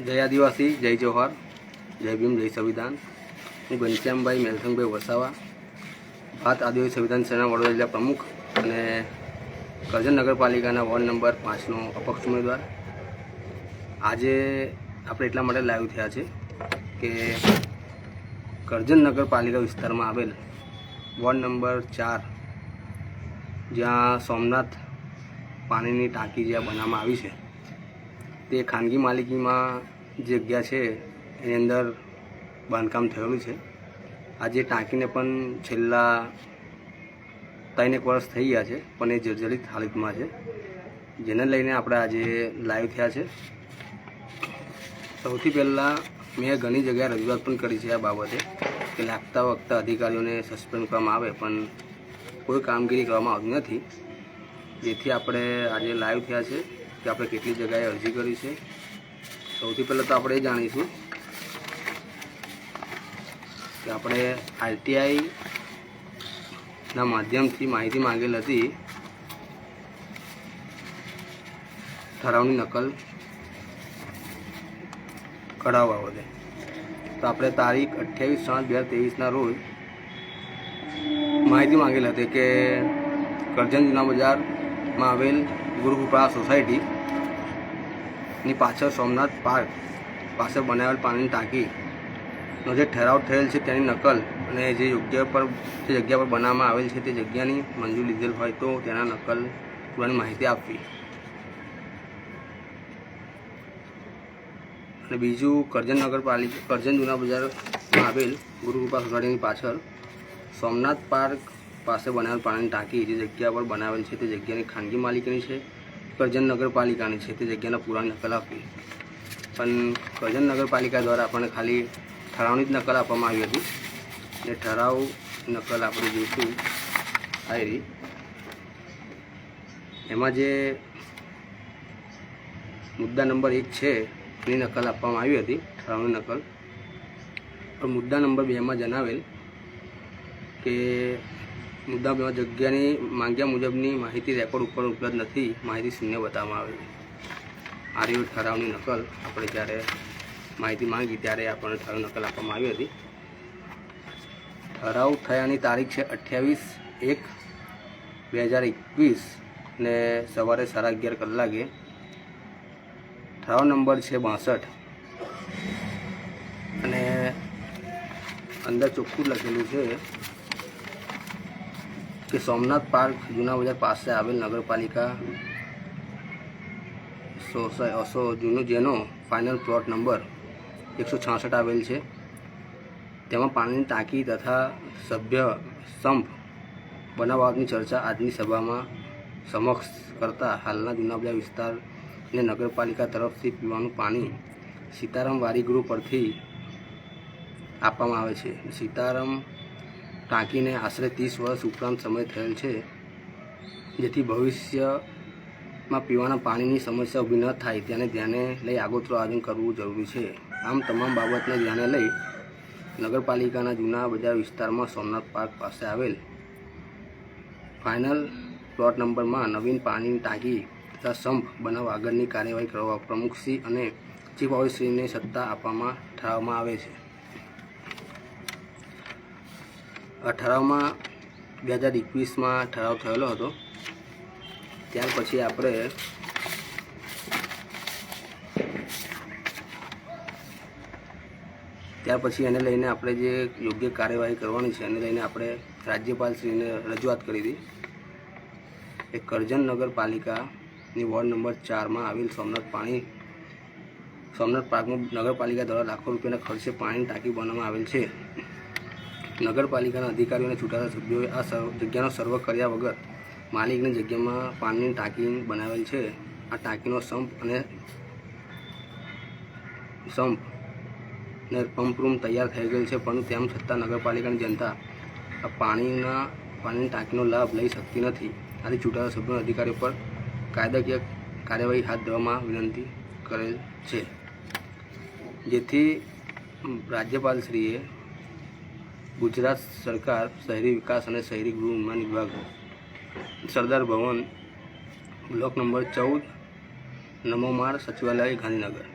જય આદિવાસી, જય જોહાર, જય ભીમ, જય સંવિધાન। હું ઘનશ્યામભાઈ મેલસંગભાઈ વસાવા, ભારત આદિવાસી સંવિધાન સેના વડોદરા જિલ્લા પ્રમુખ અને કરજણ નગરપાલિકાના વોર્ડ નંબર 5નો અપક્ષ ઉમેદવાર। આજે આપણે એટલા માટે લાઈવ થયા છે કે કરજણ નગરપાલિકા વિસ્તારમાં આવેલ વોર્ડ નંબર 4 જ્યાં સોમનાથ પાણીની ટાંકી જ્યાં બનાવવામાં આવી છે તે ખાનગી માલિકીમાં જે જગ્યા છે એની અંદર બાંધકામ થયેલું છે। આ જે ટાંકીને પણ છેલ્લા 3 વર્ષ થઈ ગયા છે પણ એ જર્જરિત હાલતમાં છે, જેને લઈને આપણે આજે લાઈવ થયા છે। સૌથી પહેલાં મેં ઘણી જગ્યાએ રજૂઆત પણ કરી છે આ બાબતે કે લાગતા વખતે અધિકારીઓને સસ્પેન્ડ કરવામાં આવે પણ કોઈ કામગીરી કરવામાં આવતી નથી, જેથી આપણે આજે લાઈવ થયા છે કે આપણે કેટલી જગ્યાએ અરજી કરી છે। સૌથી પહેલાં તો આપણે એ જાણીશું કે આપણે આરટીઆઈના માધ્યમથી માહિતી માંગેલ હતી ઠરાવની નકલ કઢાવવા બાબતે। તો આપણે તારીખ 28/7/2023ના રોજ માહિતી માંગેલ હતી કે કરજણ જૂના બજારમાં આવેલ ગુરુકૃપા સોસાયટીની પાછળ સોમનાથ પાર્ક પાસે બનાવેલ પાણીની ટાંકીનો જે ઠરાવ થયેલ છે તેની નકલ અને જે જગ્યા પર બનાવવામાં આવેલ છે તે જગ્યાની મંજૂરી લીધેલ હોય તો તેના નકલ પૂરાની માહિતી આપવી। અને બીજું કરજણ જૂના બજારમાં આવેલ ગુરુકૃપા સોસાયટીની પાછળ સોમનાથ પાર્ક પાસે બનાવેલ પાણીની ટાંકી જે જગ્યા પર બનાવેલ છે તે જગ્યાની ખાનગી માલિકીની છે, કરજણ નગરપાલિકાની છે, તે જગ્યાના પૂરાની નકલ આપવી। પણ કરજણ નગરપાલિકા દ્વારા આપણને ખાલી ઠરાવની જ નકલ આપવામાં આવી હતી અને ઠરાવ નકલ આપણે જોઈશું આવી એમાં જે મુદ્દા નંબર 1 છે એની નકલ આપવામાં આવી હતી ઠરાવની નકલ, પણ મુદ્દા નંબર 2માં જણાવેલ કે મુદ્દા 2 જગ્યાની માંગ્યા મુજબની માહિતી રેકોર્ડ ઉપર ઉપલબ્ધ નથી, માહિતી શૂન્ય બતાવવામાં આવે છે। આ રહ્યું ઠરાવની નકલ, આપણે જ્યારે માહિતી માંગી ત્યારે આપણને ઠરાવ નકલ આપવામાં આવી હતી। ઠરાવ થયાની તારીખ છે 28/1/2021 ને સવારે 11:30 કલાકે। ઠરાવ નંબર છે 62 અને અંદર ચોખ્ખું લખેલું છે કે સોમનાથ પાર્ક જૂના બજાર પાસે આવેલ નગરપાલિકા જૂનો જેનો ફાઇનલ પ્લોટ નંબર 166 આવેલ છે તેમાં પાણીની ટાંકી તથા સંપ બનાવવાની ચર્ચા આજની સભામાં સમક્ષ કરતા હાલના જૂના બજાર વિસ્તારને નગરપાલિકા તરફથી પીવાનું પાણી સીતારામ વારીગૃહ પરથી આપવામાં આવે છે। સીતારામ ટાંકીને આશરે 30 વર્ષ ઉપરાંત સમય થયેલ છે, જેથી ભવિષ્યમાં પીવાના પાણીની સમસ્યા ઊભી ન થાય તેને ધ્યાને લઈ આગોતરું આયોજન કરવું જરૂરી છે। આમ તમામ બાબતને ધ્યાને લઈ નગરપાલિકાના જૂના બજાર વિસ્તારમાં સોમનાથ પાર્ક પાસે આવેલ ફાઇનલ પ્લોટ નંબરમાં નવીન પાણીની ટાંકી તથા સંપ બનાવવા આગળની કાર્યવાહી કરવા પ્રમુખશ્રી અને ચીફ ઓફિસરશ્રીને સત્તા આપવામાં ઠરાવવામાં આવે છે। આ ઠરાવમાં 2021માં ઠરાવ થયેલો હતો। ત્યાર પછી આપણે એને લઈને આપણે જે યોગ્ય કાર્યવાહી કરવાની છે એને લઈને આપણે રાજ્યપાલશ્રીને રજૂઆત કરી હતી એ કરજણ નગરપાલિકાની વોર્ડ નંબર 4માં આવેલ સોમનાથ પાર્કમાં નગરપાલિકા દ્વારા લાખો રૂપિયાના ખર્ચે પાણીની ટાંકી બનાવવામાં આવેલ છે। નગરપાલિકાના અધિકારીઓ અને ચૂંટાયેલા સભ્યોએ આ જગ્યાનો સર્વે કર્યા વગર માલિકની જગ્યામાં પાણીની ટાંકી બનાવેલ છે। આ ટાંકીનો સંપ ને પંપ રૂમ તૈયાર થઈ ગયેલ છે, પરંતુ તેમ છતાં નગરપાલિકાની જનતા આ પાણીની ટાંકીનો લાભ લઈ શકતી નથી। આથી ચૂંટાયેલા સભ્યોના અધિકારીઓ પર કાયદાકીય કાર્યવાહી હાથ ધરવામાં વિનંતી કરેલ છે, જેથી રાજ્યપાલશ્રીએ ગુજરાત સરકાર શહેરી વિકાસ અને શહેરી ગૃહ નિર્માણ વિભાગ સરદાર ભવન બ્લોક નંબર 14 નમો માળ સચિવાલય ગાંધીનગર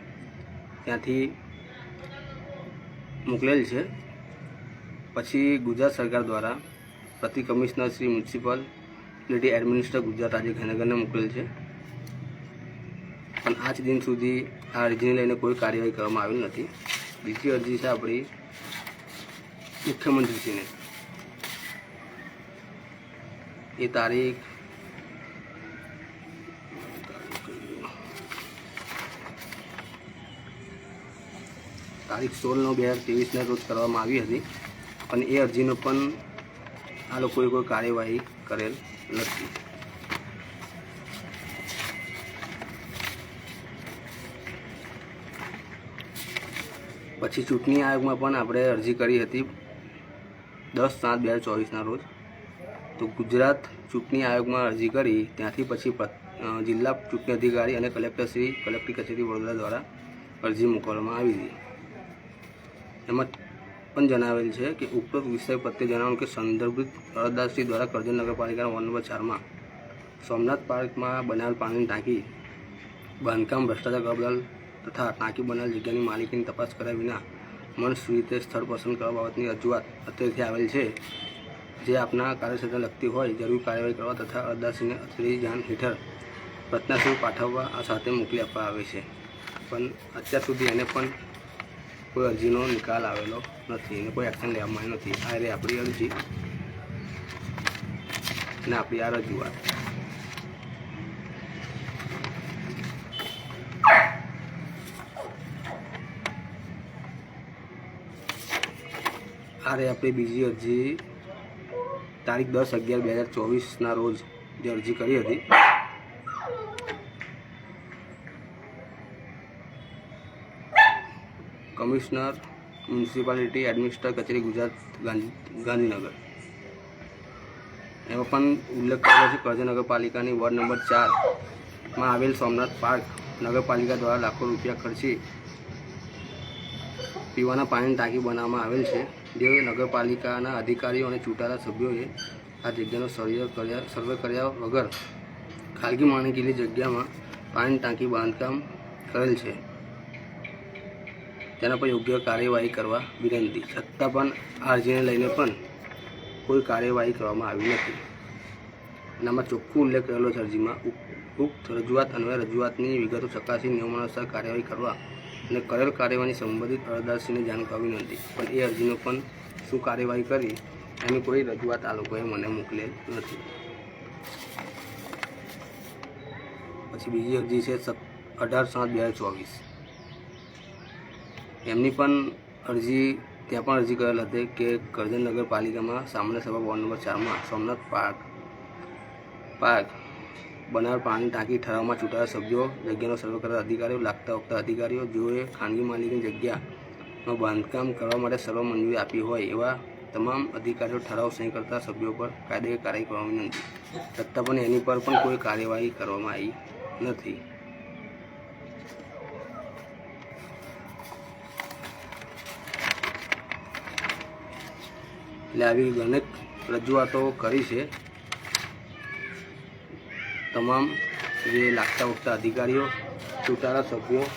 ત્યાંથી મોકલેલ છે। પછી ગુજરાત સરકાર દ્વારા પ્રતિ commissioner Shri municipality administer Gujarat રાજ્ય ગાંધીનગરને મોકલેલ છે, પણ આજ દિન સુધી આ અરજીને લઈને કોઈ કાર્યવાહી કરવામાં આવી નથી। બીજી અરજી છે આપણી મુખ્યમંત્રીશ્રીને, એ તારીખ 16/9/2023 રોજ કરવામાં આવી હતી, પણ એ અરજીનો પણ આ લોકોએ કોઈ કાર્યવાહી કરેલ નથી। પછી ચૂંટણી આયોગમાં પણ આપણે અરજી કરી હતી 10/7/2024 રોજ। તો ગુજરાત ચૂંટણી આયોગમાં અરજી કરી, ત્યાંથી પછી જિલ્લા ચૂંટણી અધિકારી અને કલેક્ટર કચેરી વડોદરા દ્વારા અરજી મોકલવામાં આવી હતી। એમાં પણ જણાવેલ છે કે ઉપરોક્ત વિષય પ્રત્યે જણાવ્યું કે સંદર્ભિત અરજદારશ્રી દ્વારા કરજણ નગરપાલિકાના વોર્ડ નંબર 4માં સોમનાથ પાર્કમાં બનાવેલ પાણીની ટાંકી બાંધકામ ભ્રષ્ટાચાર કરવા બદલ તથા ટાંકી બનાવેલ જગ્યાની માલિકીની તપાસ કર્યા વિના મનસ્વી રીતે સ્થળ પસંદ કરવા બાબતની રજૂઆત અત્રેથી આવેલ છે, જે આપના કાર્યક્ષેત્રને લગતી હોય જરૂરી કાર્યવાહી કરવા તથા અરજદારશ્રીને અત્રેની જાણ હેઠળ પ્રજ્ઞાસ્વરૂપ પાઠવવા આ સાથે મોકલી આપવા આવે છે, પણ અત્યાર સુધી એને પણ કોઈ અરજીનો નિકાલ આવેલો નથી, એને કોઈ એક્શન લેવામાં આવી નથી। આ રહી આપણી અરજી અને આપણી આ રજૂઆત। આ રહી આપણી બીજી અરજી તારીખ 10/11/2024 રોજ જે અરજી કરી હતી। કમિશનર મ્યુનિસિપાલિટી એડમિનિસ્ટર કચેરી ગુજરાત ગાંધીનગર, એમાં પણ ઉલ્લેખ કરેલો છે કરજણ નગરપાલિકાની વોર્ડ નંબર 4માં આવેલ સોમનાથ પાર્ક નગરપાલિકા દ્વારા લાખો રૂપિયા ખર્ચી પીવાના પાણીની ટાંકી બનાવવામાં આવેલ છે, જે નગરપાલિકાના અધિકારીઓ અને ચૂંટાયેલા સભ્યોએ આ જગ્યાનો સર્વે કર્યા વગર ખાનગી માલિકીની જગ્યામાં પાણીની ટાંકી બાંધકામ કરેલ છે, તેના પર યોગ્ય કાર્યવાહી કરવા વિનંતી। છતાં પણ આ અરજીને લઈને પણ કોઈ કાર્યવાહી કરવામાં આવી નથી। અને આમાં ચોખ્ખો ઉલ્લેખ કરેલો છે અરજીમાં, ઉક્ત રજૂઆત અન્વયે રજૂઆતની વિગતો ચકાસી નિયમો અનુસાર કાર્યવાહી કરવા અને કરેલ કાર્યવાહીની સંબંધિત અરજદારશ્રીને જાણ કરવી વિનંતી। પણ એ અરજીનો પણ શું કાર્યવાહી કરી એની કોઈ રજૂઆત આ લોકોએ મને મોકલેલ નથી। પછી બીજી અરજી છે 18/7/2024, એમની પણ અરજી ત્યાં પણ અરજી કરેલ હતી કે કરજણ નગરપાલિકામાં સામાન્ય સભા વોર્ડ નંબર 4માં સોમનાથ પાર્ક બનાવેલ પાણીની ટાંકી ઠરાવમાં ચૂંટાયેલા સભ્યો જગ્યાનો સર્વે કરતા અધિકારીઓ લાગતા વખતા અધિકારીઓ જેઓએ ખાનગી માલિકીની જગ્યામાં બાંધકામ કરવા માટે સર્વ મંજૂરી આપી હોય એવા તમામ અધિકારીઓ ઠરાવ સહી કરતા સભ્યો પર કાયદેસર કાર્યવાહી કરવા વિનંતી। છતાં પણ એની પર પણ કોઈ કાર્યવાહી કરવામાં આવી નથી। એટલે આવી અનેક રજૂઆતો કરી છે તમામ જે લાગતા વખતા અધિકારીઓ ચૂંટાયેલા સભ્યો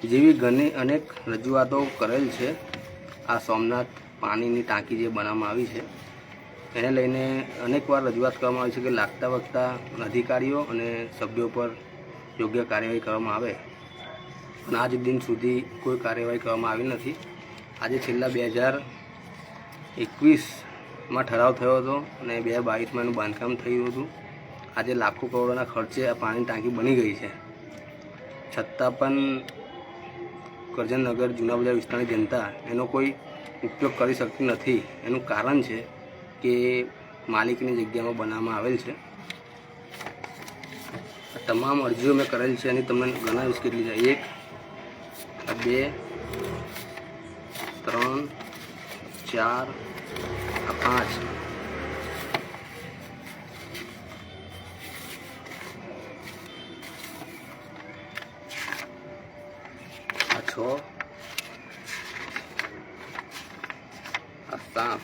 જેવી ઘણી અનેક રજૂઆતો કરેલ છે। આ સોમનાથ પાણીની ટાંકી જે બનાવવામાં આવી છે એને લઈને અનેકવાર રજૂઆત કરવામાં આવી છે કે લાગતા વખતા અધિકારીઓ અને સભ્યો પર યોગ્ય કાર્યવાહી કરવામાં આવે, પણ આજ દિન સુધી કોઈ કાર્યવાહી કરવામાં આવી નથી। આજે છેલ્લા 2021માં ઠરાવ થયો હતો અને 2022માં એનું બાંધકામ થયું હતું। આજે લાખો કરોડોના ખર્ચે આ પાણીની ટાંકી બની ગઈ છે, છતાં પણ કરજણ નગર જૂના બજાર વિસ્તારની જનતા એનો કોઈ ઉપયોગ કરી શકતી નથી. એનું કારણ છે કે માલિકની જગ્યામાં બનાવવામાં આવેલ છે. તમામ અરજીઓ મેં કરેલ છે અને તમને ગણાવીશ કેટલી છે. 1, 2, 3, 4, 5, આ 6, આ 7,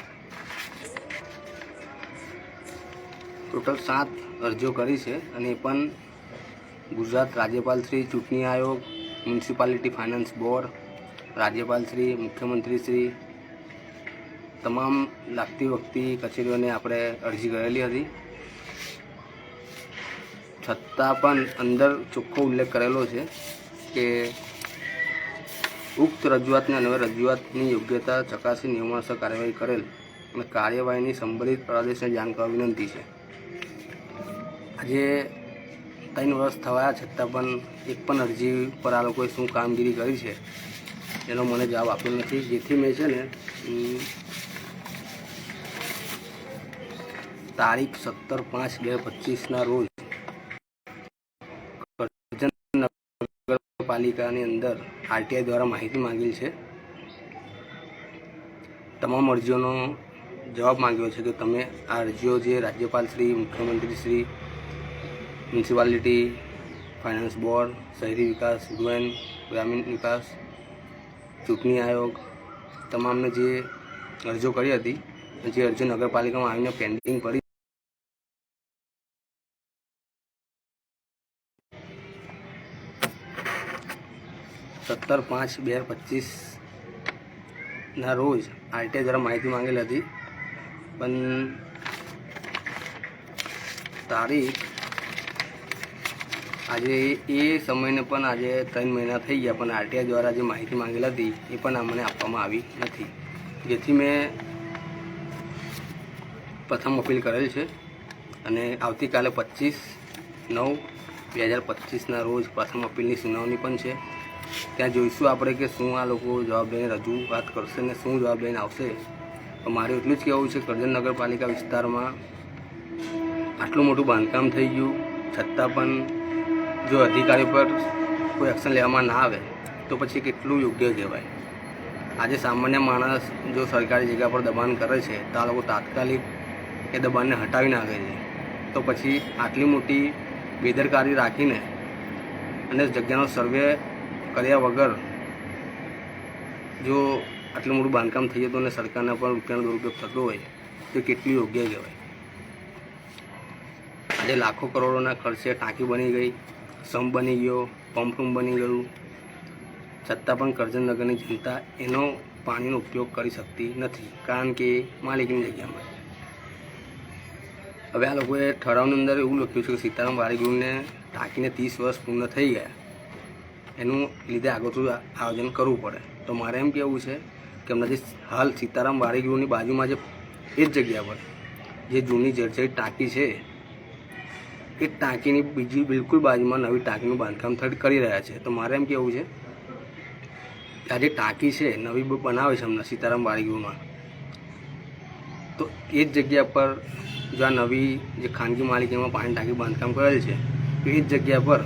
ટોટલ 7 અરજીઓ કરી છે. અને એ પણ ગુજરાત રાજ્યપાલ શ્રી, ચૂંટણી આયોગ, મ્યુનિસિપાલિટી ફાઇનાન્સ બોર્ડ, રાજ્યપાલ શ્રી, મુખ્યમંત્રી શ્રી, તમામ લાગતી વખતી કચેરીઓને આપણે અરજી કરેલી હતી. છતાં પણ અંદર ચોખ્ખો ઉલ્લેખ કરેલો છે કે ઉક્ત રજૂઆતને અને રજૂઆતની યોગ્યતા ચકાસી નિયમોસર કાર્યવાહી કરેલ અને કાર્યવાહીની સંબંધિત પ્રદેશને જાણ કરવા વિનંતી છે. આજે 3 વર્ષ થયા છતાં પણ એક પણ અરજી પર આ લોકોએ શું કામગીરી કરી છે એનો મને જવાબ આપ્યો નથી. જેથી મેં છે ને તારીખ 17/5/2025ના રોજ કરજણ નગરપાલિકાની અંદર આરટીઆઈ દ્વારા માહિતી માંગેલ છે. તમામ અરજીઓનો જવાબ માંગ્યો છે કે તમે આ અરજીઓ જે રાજ્યપાલ શ્રી, મુખ્યમંત્રી શ્રી, મ્યુનિસિપાલિટી ફાઇનાન્સ બોર્ડ, શહેરી વિકાસ, યુએન, ગ્રામીણ વિકાસ, ચૂંટણી આયોગ, તમામને જે અરજીઓ કરી હતી, જે અરજીઓ નગરપાલિકામાં આવીને પેન્ડિંગ પડી, સત્તર 5/2025ના રોજ આરટીઆઈ દ્વારા માહિતી માંગેલ હતી. પણ તારીખ આજે એ સમયને પણ આજે 3 મહિના થઈ ગયા, પણ આરટીઆઈ દ્વારા જે માહિતી માંગેલ હતી એ પણ અમને આપવામાં આવી નથી. જેથી મેં પ્રથમ અપીલ કરેલ છે અને આવતીકાલે 25/9/2025ના રોજ પ્રથમ અપીલની સુનાવણી પણ છે. ત્યાં જોઈશું આપણે કે શું આ લોકો જવાબ લઈને રજૂઆત કરશે ને શું જવાબ લઈને આવશે. તો મારે એટલું જ કહેવું છે, કરજણ નગરપાલિકા વિસ્તારમાં આટલું મોટું બાંધકામ થઈ ગયું છતાં પણ જો અધિકારી પર કોઈ એક્શન લેવામાં ના આવે તો પછી કેટલું યોગ્ય કહેવાય. આજે સામાન્ય માણસ જો સરકારી જગ્યા પર દબાણ કરે છે તો આ લોકો તાત્કાલિક એ દબાણને હટાવી નાખે છે. તો પછી આટલી મોટી બેદરકારી રાખીને અને જગ્યાનો સર્વે કર્યા વગર જો આટલું મોટું બાંધકામ થઈ જતું અને સરકારના પણ રૂપિયાનો દુરુપયોગ થતો હોય તો કેટલું યોગ્ય કહેવાય. આજે લાખો કરોડોના ખર્ચે ટાંકી બની ગઈ, સંપ બની ગયો, પંપ રૂમ બની ગયું, છતાં પણ કરજણ નગરની જનતા એનો પાણીનો ઉપયોગ કરી શકતી નથી, કારણ કે માલિકની જગ્યામાં. હવે આ લોકોએ ઠરાવની અંદર એવું લખ્યું છે કે સીતારામ વારીગૃહને ટાંકીને 30 વર્ષ પૂર્ણ થઈ ગયા, એનું લીધે આગળનું આયોજન કરવું પડે. તો મારે એમ કહેવું છે કે હમણાં જે હાલ સીતારામ વારીગૃહની બાજુમાં જે એ જ જગ્યા પર જે જૂની જર્જરિત ટાંકી છે એ ટાંકીની બીજી બિલકુલ બાજુમાં નવી ટાંકીનું બાંધકામ કરી રહ્યા છે. તો મારે એમ કહેવું છે કે આ જે ટાંકી છે નવી બનાવે છે હમણાં સીતારામ વારીગૃહમાં, તો એ જ જગ્યા પર જો આ નવી જે ખાનગી માલિકીમાં પાણી ટાંકી બાંધકામ કરેલ છે તો એ જ જગ્યા પર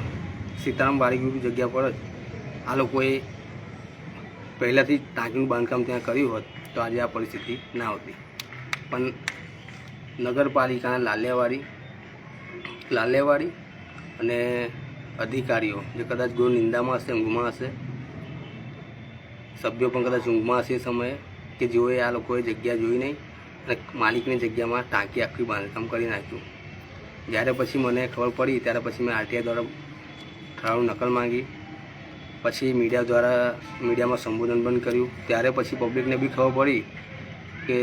સીતારામ વારીગૃહની જગ્યા પર જ આ લોકોએ પહેલાંથી ટાંકીનું બાંધકામ ત્યાં કર્યું હોત તો આજે આ પરિસ્થિતિ ના હોતી. પણ નગરપાલિકાના લાલેવાડી અને અધિકારીઓ જે કદાચ ગૃહ નિંદામાં હશે, ઊંઘમાં હશે, સભ્યો પણ કદાચ ઊંઘમાં હશે એ સમયે કે જેઓએ આ લોકોએ જગ્યા જોઈ નહીં અને માલિકની જગ્યામાં ટાંકી આખી બાંધકામ કરી નાખ્યું. જ્યારે પછી મને ખબર પડી ત્યારે પછી મેં આરટીઆઈ દ્વારા ઠરાવની નકલ માંગી, પછી મીડિયામાં સંબોધન પણ કર્યું. ત્યારે પછી પબ્લિકને બી ખબર પડી કે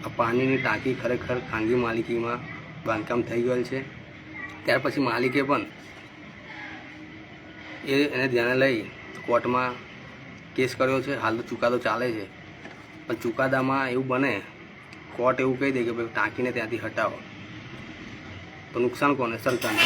આ પાણીની ટાંકી ખરેખર ખાનગી માલિકીમાં બાંધકામ થઈ ગયેલ છે. ત્યાર પછી માલિકે પણ એને ધ્યાને લઈ કોર્ટમાં કેસ કર્યો છે. હાલ તો ચુકાદો ચાલે છે, પણ ચુકાદામાં એવું બને કોર્ટ એવું કહી દે કે ભાઈ ટાંકીને ત્યાંથી હટાવો, તો નુકસાન કોને? સરકારને.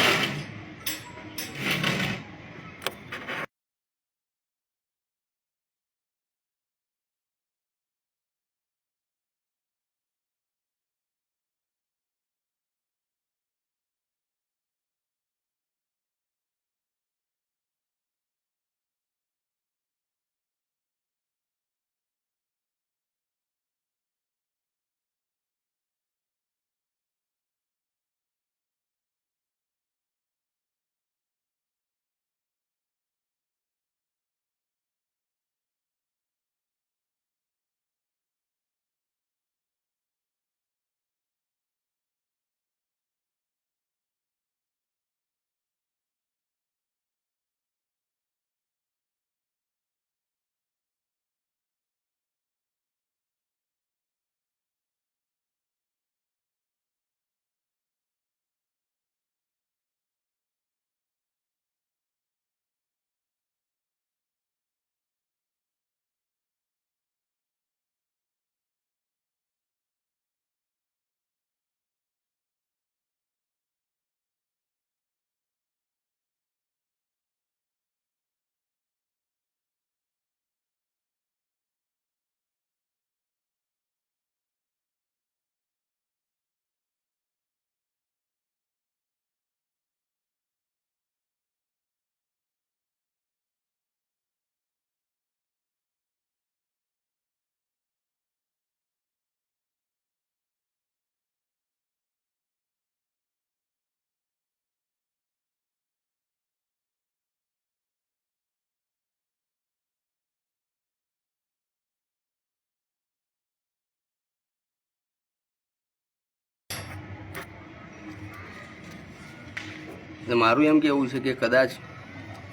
મારું એમ કહેવું છે કે કદાચ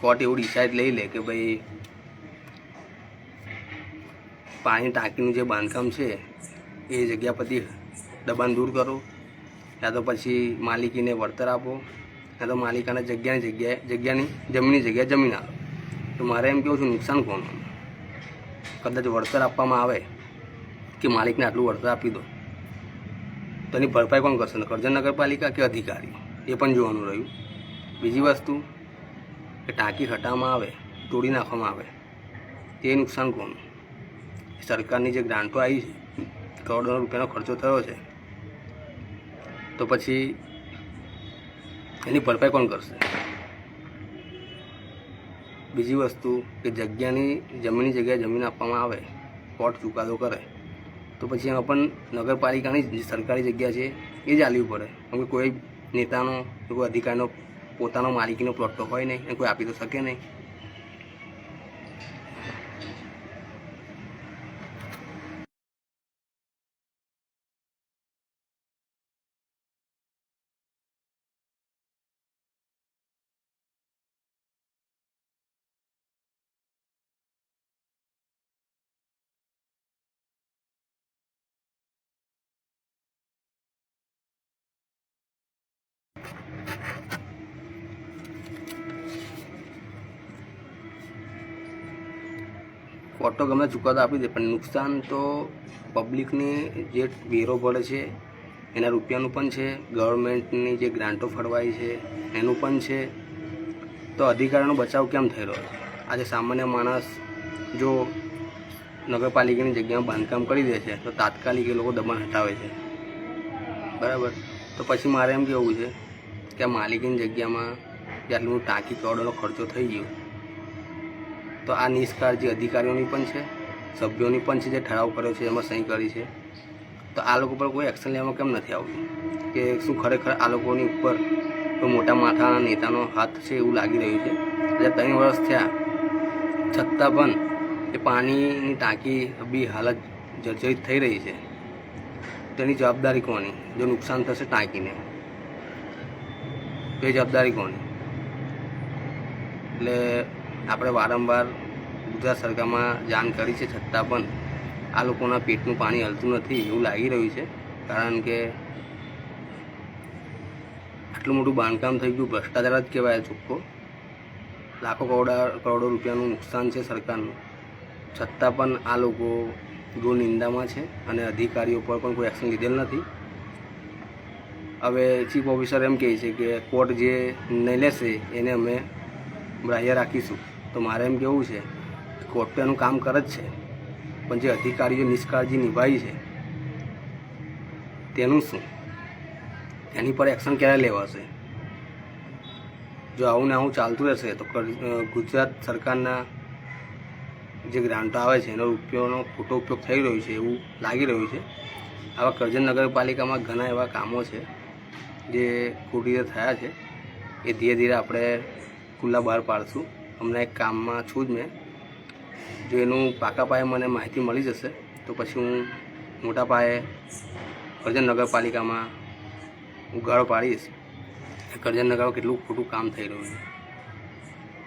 કોર્ટ એવું ડિસાઇડ લઈ લે કે ભાઈ પાણી ટાંકીનું જે બાંધકામ છે એ જગ્યા પરથી દબાણ દૂર કરો, યા તો પછી માલિકીને વળતર આપો, યા તો માલિકાને જગ્યાની જમીનની જગ્યાએ જમીન આપો. તો મારે એમ કહું છું નુકસાન કોનું? કદાચ વળતર આપવામાં આવે કે માલિકને આટલું વળતર આપી દો તો એની ભરપાઈ કોણ કરશે? કરજણ નગરપાલિકા કે અધિકારી? એ પણ જોવાનું રહ્યું. બીજી વસ્તુ કે ટાંકી હટાવવામાં આવે, તોડી નાખવામાં આવે, તે નુકસાન કોનું? સરકારની જે ગ્રાન્ટો આવી છે, કરોડો રૂપિયાનો ખર્ચો થયો છે, તો પછી એની ભરપાઈ કોણ કરશે? બીજી વસ્તુ કે જમીનની જગ્યાએ જમીન આપવામાં આવે, કોર્ટ ચુકાદો કરે, તો પછી એમાં પણ નગરપાલિકાની જે સરકારી જગ્યા છે એ જ આલવી પડે. કેમ કે કોઈ નેતાનો કોઈ અધિકારીનો પોતાનો માલિકીનો પ્લોટ તો હોય નહીં, અને કોઈ આપી તો શકે નહીં. કોર્ટ તો ગમે ચુકાદો આપી દે, પણ નુકસાન તો પબ્લિકની જે વેરો ભરે છે એના રૂપિયાનું પણ છે, ગવર્મેન્ટની જે ગ્રાન્ટો ફળવાઈ છે એનું પણ છે. તો અધિકારીનો બચાવ કેમ થઈ રહ્યો છે? આજે સામાન્ય માણસ જો નગરપાલિકાની જગ્યામાં બાંધકામ કરી દે છે તો તાત્કાલિક એ લોકો દબાણ હટાવે છે, બરાબર? તો પછી મારે એમ કહેવું છે કે માલિકીની જગ્યામાં જેટલું ટાંકી કરોડોનો ખર્ચો થઈ ગયો, તો આ નિષ્કાળજી અધિકારીઓની પણ છે, સભ્યોની પણ છે જે ઠરાવ કર્યો છે એમાં સહી કરી છે. તો આ લોકો પર કોઈ એક્શન લેવામાં કેમ નથી આવતું? કે શું ખરેખર આ લોકોની ઉપર કોઈ મોટા માથાના નેતાનો હાથ છે એવું લાગી રહ્યું છે? એટલે 3 વર્ષ થયા છતાં પણ એ પાણીની ટાંકી બી હાલત જર્જરિત થઈ રહી છે. તેની જવાબદારી કોની? જો નુકસાન થશે ટાંકીને તો એ જવાબદારી કોની? એટલે આપણે વારંવાર ગુજરાત સરકારમાં જાણ કરી છે, છતાં પણ આ લોકોના પેટનું પાણી હલતું નથી એવું લાગી રહ્યું છે. કારણ કે આટલું મોટું બાંધકામ થઈ ગયું, ભ્રષ્ટાચાર જ કહેવાય ચોખ્ખો. લાખો કરોડો રૂપિયાનું નુકસાન છે સરકારનું, છતાં પણ આ લોકો ગૃહ નિંદામાં છે અને અધિકારીઓ પર પણ કોઈ એક્શન લીધેલ નથી. હવે ચીફ ઓફિસર એમ કહે છે કે કોર્ટ જે નિર્ણય લેશે એને અમે ગ્રાહ્ય રાખીશું. તો મારે એમ કહેવું છે કોર્ટ તો એનું કામ કરે જ છે, પણ જે અધિકારીઓ નિષ્કાળજી નિભાવી છે તેનું શું? એની પર એક્શન ક્યારે લેવાશે? જો આવું ને આવું ચાલતું રહેશે તો ગુજરાત સરકારના જે ગ્રાન્ટો આવે છે એનો રૂપિયાનો ખોટો ઉપયોગ થઈ રહ્યો છે એવું લાગી રહ્યું છે. આવા કરજણ નગરપાલિકામાં ઘણા એવા કામો છે જે ખોટી રીતે થયા છે, એ ધીરે ધીરે આપણે ખુલ્લા બહાર પાડશું. હમણાં એક કામમાં છું જ મેં. જો એનું પાકા પાયે મને માહિતી મળી જશે તો પછી હું મોટા પાયે કરજણ નગરપાલિકામાં ઉઘાડો પાડીશ કે કરજણ નગરમાં કેટલું ખોટું કામ થઈ રહ્યું છે.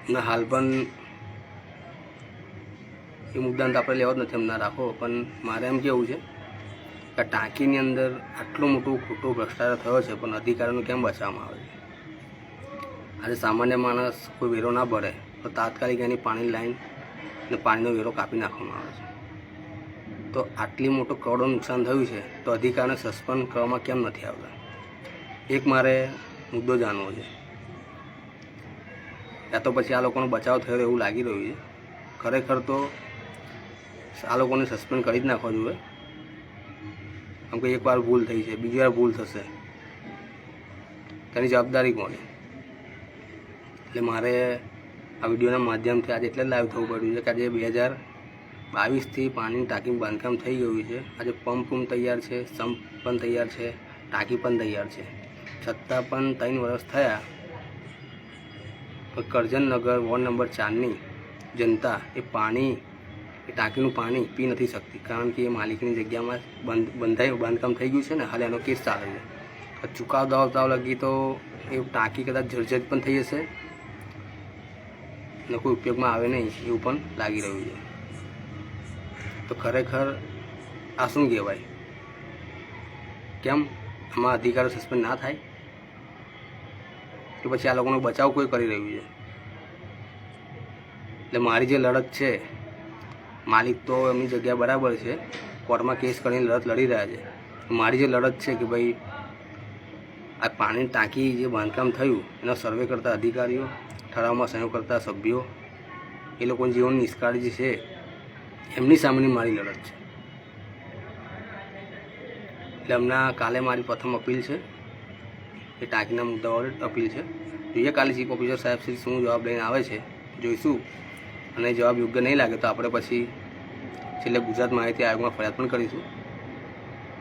અને હાલ પણ એ મુદ્દાને તો આપણે લેવા જ નથી, હમણાં રાખો. પણ મારે એમ કહેવું છે કે ટાંકીની અંદર આટલું મોટું ખોટો ભ્રષ્ટાચાર થયો છે પણ અધિકારીઓને કેમ બચાવવામાં આવે છે? આજે સામાન્ય માણસ કોઈ વેરો ના ભરે તો તાત્કાલિક એની પાણીની લાઈન અને પાણીનો વેરો કાપી નાખવામાં આવે છે. તો આટલી મોટો કરોડો નુકસાન થયું છે તો અધિકારીને સસ્પેન્ડ કરવામાં કેમ નથી આવતા? એક મારે મુદ્દો જાણવો છે. યા તો પછી આ લોકોનો બચાવ થયો એવું લાગી રહ્યું છે. ખરેખર તો આ લોકોને સસ્પેન્ડ કરી જ નાખવા જોઈએ. કેમ કે એકવાર ભૂલ થઈ છે, બીજી વાર ભૂલ થશે, તેની જવાબદારી કોની? એટલે મારે આ વિડીયોના માધ્યમથી આજે એટલે જ લાઈવ થવું પડ્યું છે કે આજે 2022થી પાણીની ટાંકીનું બાંધકામ થઈ ગયું છે. આજે પંપ તૈયાર છે, સંપ પણ તૈયાર છે, ટાંકી પણ તૈયાર છે, છતાં પણ 3 વર્ષ થયા તો કરજણ નગર વોર્ડ નંબર 4ની જનતા એ ટાંકીનું પાણી પી નથી શકતી. કારણ કે એ માલિકની જગ્યામાં બાંધકામ થઈ ગયું છે ને, હાલ એનો કેસ ચાલે છે. ચુકાદો આવતા લગી તો એ ટાંકી કદાચ જર્જરિત પણ થઈ જશે ને કોઈ ઉપયોગમાં આવે નહીં એવું પણ લાગી રહ્યું છે. તો ખરેખર આ શું કહેવાય? કેમ આમાં અધિકારો સસ્પેન્ડ ના થાય? કે પછી આ લોકોનો બચાવ કોઈ કરી રહ્યું છે? એટલે મારી જે લડત છે, માલિક તો એમની જગ્યા બરાબર છે, કોર્ટમાં કેસ કરીને લડત લડી રહ્યા છે. મારી જે લડત છે કે ભાઈ આ પાણીની ટાંકી જે બાંધકામ થયું એનો સર્વે કરતા અધિકારીઓ, ઠરાવમાં સહયોગ કરતા સભ્યો, એ લોકોની જીવનની નિષ્કાળજી છે, એમની સામેની મારી લડત છે. એટલે હમણાં કાલે મારી પ્રથમ અપીલ છે, એ ટાંકીના મુદ્દાઓ અપીલ છે. જોઈએ કાલે ચીફ ઓફિસર સાહેબ શ્રી શું જવાબ લઈને આવે છે, જોઈશું. અને જવાબ યોગ્ય નહીં લાગે તો આપણે પછી છેલ્લે ગુજરાત માહિતી આયોગમાં ફરિયાદ પણ કરીશું.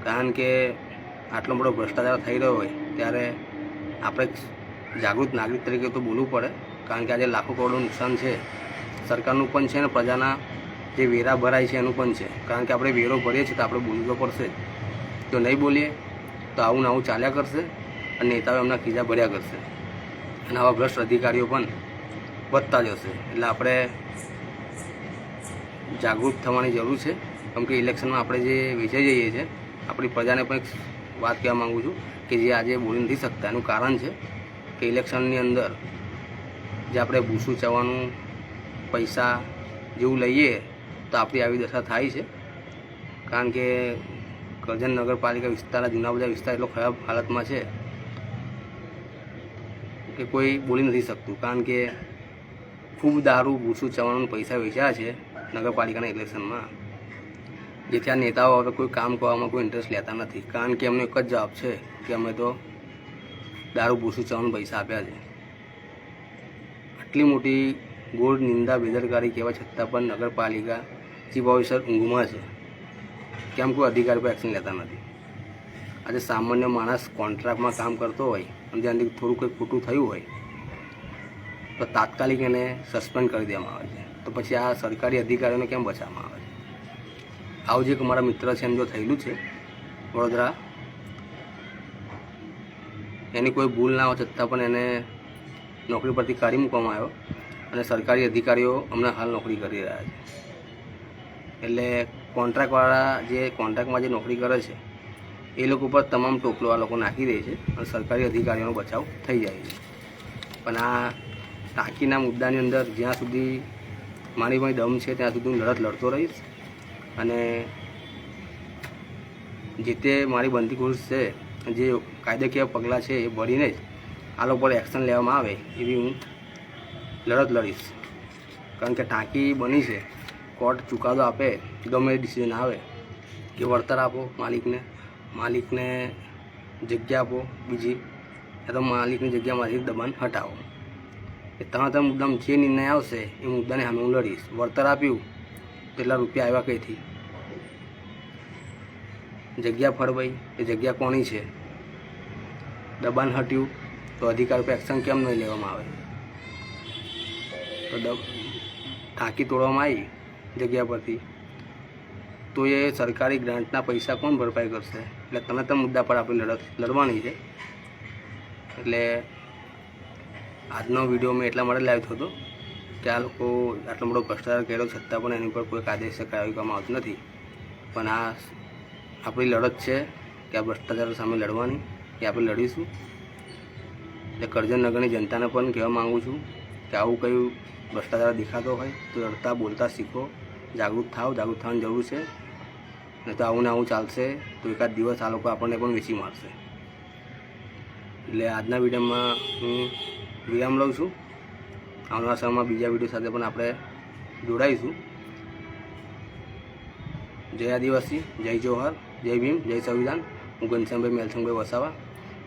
કારણ કે આટલો બધો ભ્રષ્ટાચાર થઈ રહ્યો હોય ત્યારે આપણે જાગૃત નાગરિક તરીકે તો બોલવું પડે. કારણ કે આજે લાખો કરોડનું નુકસાન છે, સરકારનું પણ છે ને પ્રજાના જે વેરા ભરાય છે એનું પણ છે. કારણ કે આપણે વેરો ભરીએ છીએ તો આપણે બોલવું તો પડશે. જો નહીં બોલીએ તો આવું ને આવું ચાલ્યા કરશે અને નેતાઓ એમના ખીજા ભર્યા કરશે અને આવા ભ્રષ્ટ અધિકારીઓ પણ વધતા જશે. એટલે આપણે જાગૃત થવાની જરૂર છે. કેમ કે ઇલેક્શનમાં આપણે જે વિજય જઈએ છીએ, આપણી પ્રજાને પણ એક વાત કહેવા માગું છું કે જે આજે બોલી નથી શકતા એનું કારણ છે કે ઇલેક્શનની અંદર જે આપણે ભૂસું ચાવવાનું પૈસા જેવું લઈએ તો આપણી આવી દશા થાય છે. કારણ કે કરજણ નગરપાલિકા વિસ્તારના જૂના બધા વિસ્તાર એટલો ખરાબ હાલતમાં છે કે કોઈ બોલી નથી શકતું. કારણ કે ખૂબ દારૂ ભૂસું ચાવવાનું પૈસા વેચ્યા છે નગરપાલિકાના ઇલેક્શનમાં, જેથી આ નેતાઓ હવે કોઈ કામ કરવામાં કોઈ ઇન્ટરેસ્ટ લેતા નથી. કારણ કે એમનો એક જ જવાબ છે કે અમે તો દારૂ ભૂસું ચાવવાનું પૈસા આપ્યા છે. આટલી મોટી ગોળ નિંદા બેદરકારી કહેવા છતાં પણ નગરપાલિકા ચીફ ઓફિસર ઊંઘમાં છે. કેમ કોઈ અધિકારી પર એક્શન લેતા નથી? આજે સામાન્ય માણસ કોન્ટ્રાક્ટમાં કામ કરતો હોય અને જેનાથી થોડું કંઈ ખોટું થયું હોય તો તાત્કાલિક એને સસ્પેન્ડ કરી દેવામાં આવે છે. તો પછી આ સરકારી અધિકારીઓને કેમ બચાવવામાં આવે છે? આવું જે એક મારા મિત્ર છે એમ જો થયેલું છે વડોદરા, એની કોઈ ભૂલ ના હોવા છતાં પણ એને નોકરી પરથી કાઢી મૂકવામાં આવ્યો અને સરકારી અધિકારીઓ હમણાં હાલ નોકરી કરી રહ્યા છે. એટલે કોન્ટ્રાક્ટવાળા જે કોન્ટ્રાક્ટમાં જે નોકરી કરે છે એ લોકો પર તમામ ટોપલો આ લોકો નાખી દે છે અને સરકારી અધિકારીઓનો બચાવ થઈ જાય છે. પણ આ ટાંકીના મુદ્દાની અંદર જ્યાં સુધી મારી પાસે દમ છે ત્યાં સુધી હું લડત લડતો રહીશ અને જે તે મારી બનતી કોશિશ છે, જે કાયદાકીય પગલાં છે એ ભરીને જ આ લોકો પર એક્શન લેવામાં આવે એવી હું લડત લડીશ. કારણ કે ટાંકી બની છે, કોર્ટ ચુકાદો આપે, ગમે એ ડિસિઝન આવે કે વળતર આપો માલિકને જગ્યા આપો બીજી, યા તો માલિકની જગ્યામાંથી દબાણ હટાવો. એ ત્રણ મુદ્દામાં જે નિર્ણય આવશે એ મુદ્દાને સામે હું લડીશ. વળતર આપ્યું એટલા રૂપિયા આવ્યા કંઈથી? જગ્યા ફળવાઈ, એ જગ્યા કોની છે? દબાણ હટ્યું તો અધિકાર પર એક્શન કેમ નહીં લેવામાં આવે? તો ટાંકી તોડવામાં આવી જગ્યા પરથી તો એ સરકારી ગ્રાન્ટના પૈસા કોણ ભરપાઈ કરશે? એટલે ત્રણ મુદ્દા પર આપણી લડત લડવાની છે. એટલે આજનો વિડીયો મેં એટલા માટે લાવ્યો હતો કે આ લોકો આટલો મોટો ભ્રષ્ટાચાર કર્યો છતાં પણ એની પર કોઈ કાયદેસર કાર્યવાહી કરવામાં આવતી નથી. પણ આ આપણી લડત છે કે આ ભ્રષ્ટાચાર સામે લડવાની, એ આપણે લડીશું. એટલે કરજણ નગરની જનતાને પણ કહેવા માગું છું કે આવું કયું ભ્રષ્ટાચાર દેખાતો હોય તો લડતા બોલતા શીખો, જાગૃત થવાની જરૂર છે. નહીં તો આવું ને આવું ચાલશે તો એકાદ દિવસ આ લોકો આપણને પણ વેચી મારશે. એટલે આજના વિડીયોમાં હું વિરામ લઉં છું. આવનારા સમયમાં બીજા વિડીયો સાથે પણ આપણે જોડાઈશું. જય આદિવાસી, જય જોહર, જય ભીમ, જય સંવિધાન. હું ઘનશ્યામભાઈ મેલસંગભાઈ વસાવા,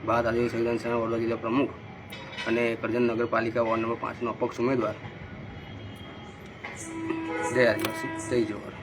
ભારત આદિવાસી સંવિધાન સેના વડોદરા જિલ્લા પ્રમુખ અને કરજણ નગરપાલિકા વોર્ડ નંબર 5નો અપક્ષ ઉમેદવાર. જય આદિવાસી, જય જોહર.